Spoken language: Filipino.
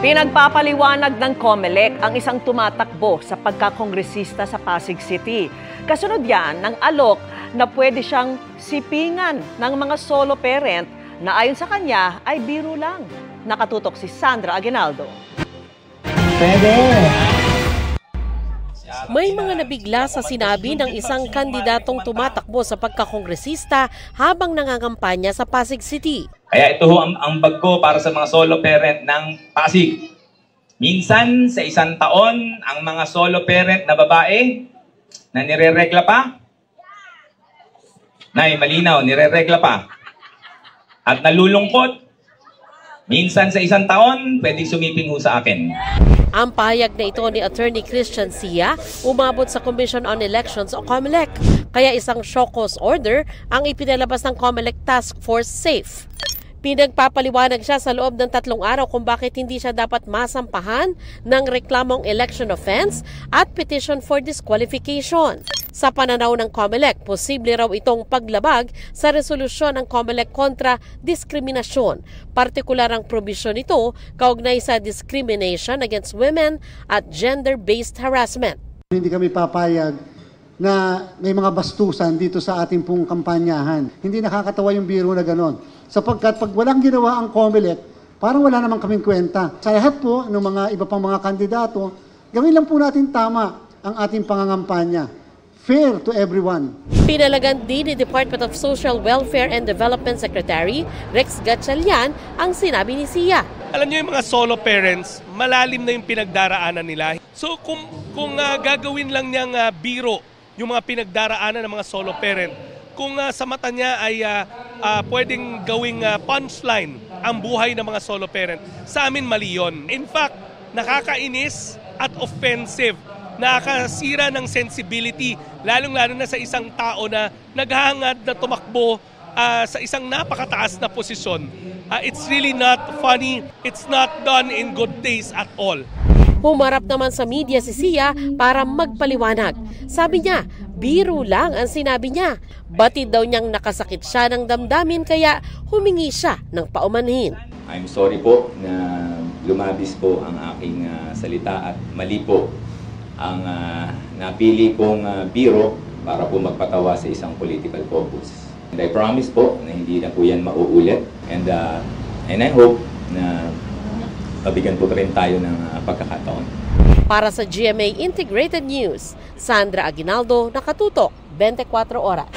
Pinagpapaliwanag ng COMELEC ang isang tumatakbo sa pagkakongresista sa Pasig City. Kasunod yan ng alok na pwede siyang sipingan ng mga solo parent na ayon sa kanya ay biro lang. Nakatutok si Sandra Aguinaldo. Pwede! May mga nabigla sa sinabi ng isang kandidatong tumatakbo sa pagkakongresista habang nangangampanya sa Pasig City. Kaya ito ho ang bag ko para sa mga solo parent ng Pasig. Minsan sa isang taon, ang mga solo parent na babae na nireregla pa, Nay, malinaw, nireregla pa, at nalulungkot, minsan sa isang taon, pwedeng sumiping ho sa akin. Ang pahayag na ito ni Attorney Christian Sia umabot sa Commission on Elections o COMELEC. Kaya isang show cause order ang ipinalabas ng COMELEC Task Force SAFE. Pinagpapaliwanag siya sa loob ng 3 araw kung bakit hindi siya dapat masampahan ng reklamong election offense at petition for disqualification. Sa pananaw ng COMELEC, posible raw itong paglabag sa resolusyon ng COMELEC kontra diskriminasyon. Partikular ang probisyon nito kaugnay sa discrimination against women at gender-based harassment. Hindi kami papayag na may mga bastusan dito sa ating pong kampanyahan. Hindi nakakatawa yung biro na ganon. Sapagkat pag walang ginawa ang COMELEC, parang wala naman kaming kwenta. Sa lahat po ng mga iba pang mga kandidato, gawin lang po natin tama ang ating pangangampanya. Fair to everyone. Pinalagan din ni Department of Social Welfare and Development Secretary Rex Gatchalian ang sinabi ni Sia. Alam niyo yung mga solo parents, malalim na yung pinagdaraanan nila. So kung gagawin lang niyang biro yung mga pinagdaraanan ng mga solo parent, kung sa mata niya ay pwedeng gawing punchline ang buhay ng mga solo parent, sa amin mali yun. In fact, nakakainis at offensive, nakakasira ng sensibility, lalong-lalo na sa isang tao na naghahangad na tumakbo sa isang napakataas na posisyon. It's really not funny, it's not done in good taste at all. Humarap naman sa media si Sia para magpaliwanag. Sabi niya, biro lang ang sinabi niya. Batid daw niyang nakasakit siya ng damdamin kaya humingi siya ng paumanhin. I'm sorry po na lumabis po ang aking salita at mali po ang napili kong biro para po magpatawa sa isang political purpose. And I promise po na hindi na po yan mauulit. And I hope na mabigyan po rin tayo ng pagkakataon. Para sa GMA Integrated News, Sandra Aguinaldo, Nakatutok, 24 Oras.